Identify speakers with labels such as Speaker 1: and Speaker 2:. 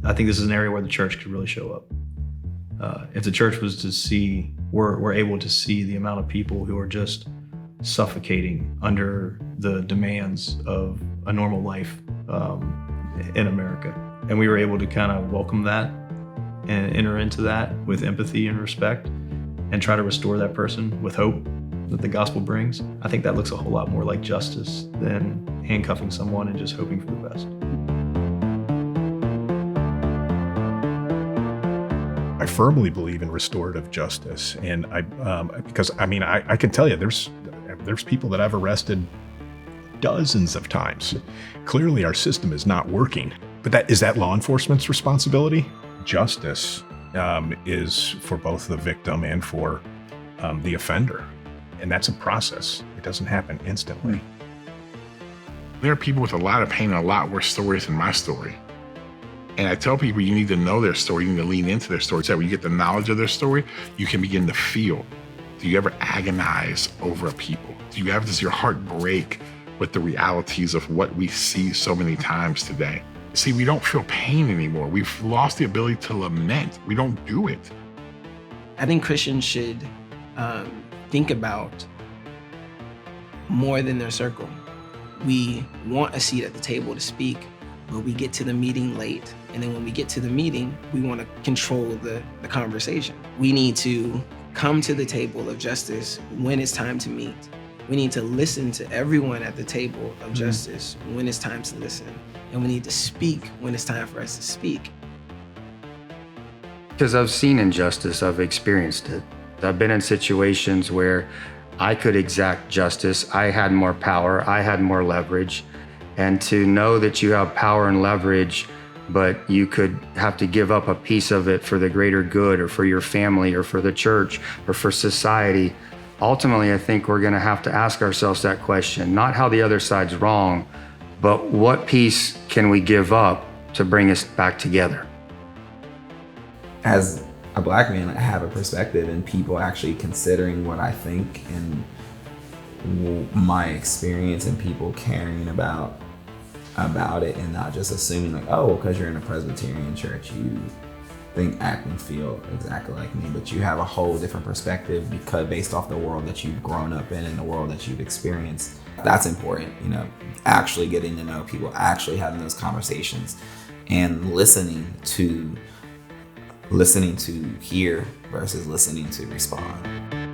Speaker 1: I think this is an area where the church could really show up. If the church was to see, we're able to see the amount of people who are just suffocating under the demands of a normal life in America. And we were able to kind of welcome that and enter into that with empathy and respect and try to restore that person with hope that the gospel brings. I think that looks a whole lot more like justice than handcuffing someone and just hoping for the best.
Speaker 2: I firmly believe in restorative justice, and I can tell you there's people that I've arrested dozens of times. Clearly our system is not working, but is that law enforcement's responsibility? Justice is for both the victim and for the offender, and that's a process. It doesn't happen instantly.
Speaker 3: There are people with a lot of pain and a lot worse stories than my story. And I tell people you need to know their story, you need to lean into their story. So when you get the knowledge of their story, you can begin to feel. Do you ever agonize over people? Does your heart break with the realities of what we see so many times today? See, we don't feel pain anymore. We've lost the ability to lament. We don't do it.
Speaker 4: I think Christians should think about more than their circle. We want a seat at the table to speak, but we get to the meeting late. And then when we get to the meeting, we want to control the conversation. We need to come to the table of justice when it's time to meet. We need to listen to everyone at the table of justice when it's time to listen. And we need to speak when it's time for us to speak.
Speaker 5: Because I've seen injustice, I've experienced it. I've been in situations where I could exact justice, I had more power, I had more leverage. And to know that you have power and leverage, but you could have to give up a piece of it for the greater good or for your family or for the church or for society. Ultimately, I think we're gonna have to ask ourselves that question, not how the other side's wrong, but what piece can we give up to bring us back together?
Speaker 6: As a Black man, I have a perspective and people actually considering what I think and my experience and people caring about it and not just assuming like, oh, because you're in a Presbyterian church, you think, act, and feel exactly like me, but you have a whole different perspective because based off the world that you've grown up in and the world that you've experienced. That's important, actually getting to know people, actually having those conversations and listening to hear versus listening to respond.